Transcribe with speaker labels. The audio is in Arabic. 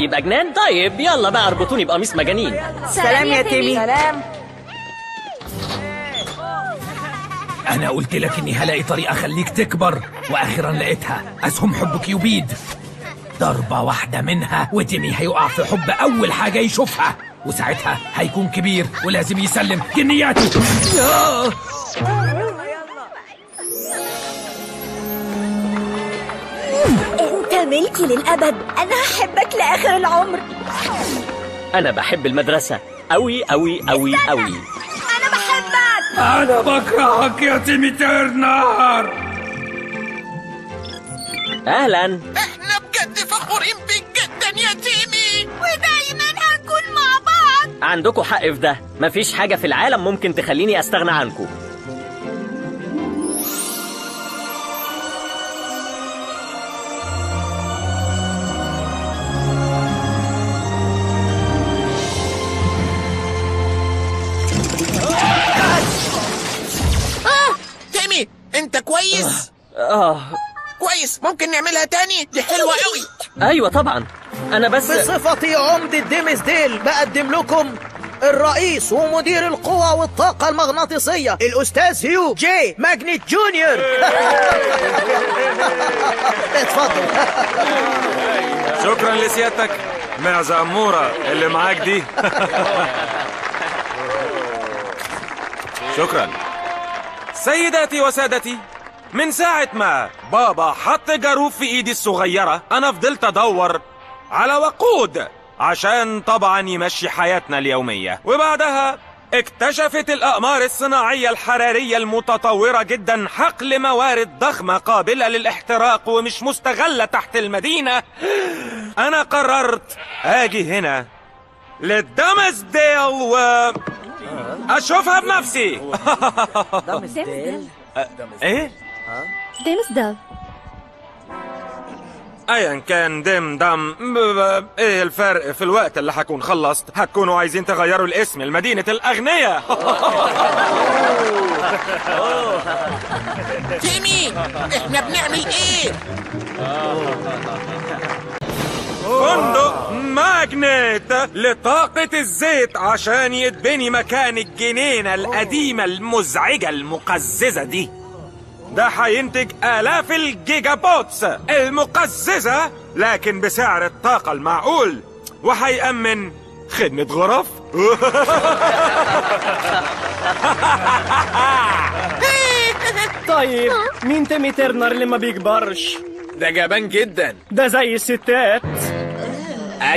Speaker 1: يبقى جنان؟ طيب يلا بقى اربطوني بقميص مجانين.
Speaker 2: سلام يا تيمي.
Speaker 3: سلام.
Speaker 4: أنا قلت لك إني هلاقي طريقة أخليك تكبر، وآخرا لقيتها. أسهم حب كيوبيد، ضربة واحدة منها وتيمي هيقع في حب أول حاجة يشوفها، وساعتها هيكون كبير ولازم يسلم جنياته.
Speaker 2: انت ملكي للأبد، انا هحبك لآخر العمر.
Speaker 1: انا بحب المدرسة أوي أوي أوي أوي.
Speaker 2: انا بحبك.
Speaker 4: أنا بكرهك يا تيمي ترنر.
Speaker 1: اهلا.
Speaker 5: احنا بجد فخورين بيك جدا يا تيمي،
Speaker 2: ودايما هنكون مع بعض.
Speaker 1: عندكم حق في ده، مفيش حاجة في العالم ممكن تخليني استغنى عنكم.
Speaker 5: تيمي انت كويس؟ كويس، ممكن نعملها تاني؟ دي حلوة قوي.
Speaker 1: ايوه طبعا، انا بس
Speaker 6: بصفتي عمدة ديمسديل بقدم لكم الرئيس ومدير القوى والطاقة المغناطيسية الأستاذ هيو جي ماجنيت جونيور. اتفضل.
Speaker 7: شكرا لسيادتك معزة أمورة اللي معاك دي. شكرا. سيداتي وسادتي، من ساعة ما بابا حط جاروف في ايدي الصغيرة انا فضلت ادور على وقود عشان طبعا يمشي حياتنا اليومية، وبعدها اكتشفت الأقمار الصناعية الحرارية المتطورة جدا حقل موارد ضخمة قابلة للاحتراق ومش مستغلة تحت المدينة. انا قررت اجي هنا للدمسديل و اشوفها بنفسي. ايه؟
Speaker 2: ديمسديل.
Speaker 7: ايا كان دم دم ايه الفرق في الوقت اللي هكون خلصت؟ هتكونوا عايزين تغيروا الاسم لمدينة الأغنياء.
Speaker 5: تيمي احنا بنعمل ايه؟
Speaker 7: فندق ماجنيت لطاقة الزيت عشان يتبني مكان الجنينة القديمة المزعجة المقززة دي. ده هينتج آلاف الجيجا بوتس المقززة لكن بسعر الطاقة المعقول، وهيأمن خدمة غرف.
Speaker 8: طيب مين تيمي ترنر اللي ما بيكبرش؟
Speaker 9: ده جبان جدا.
Speaker 8: ده زي الستات.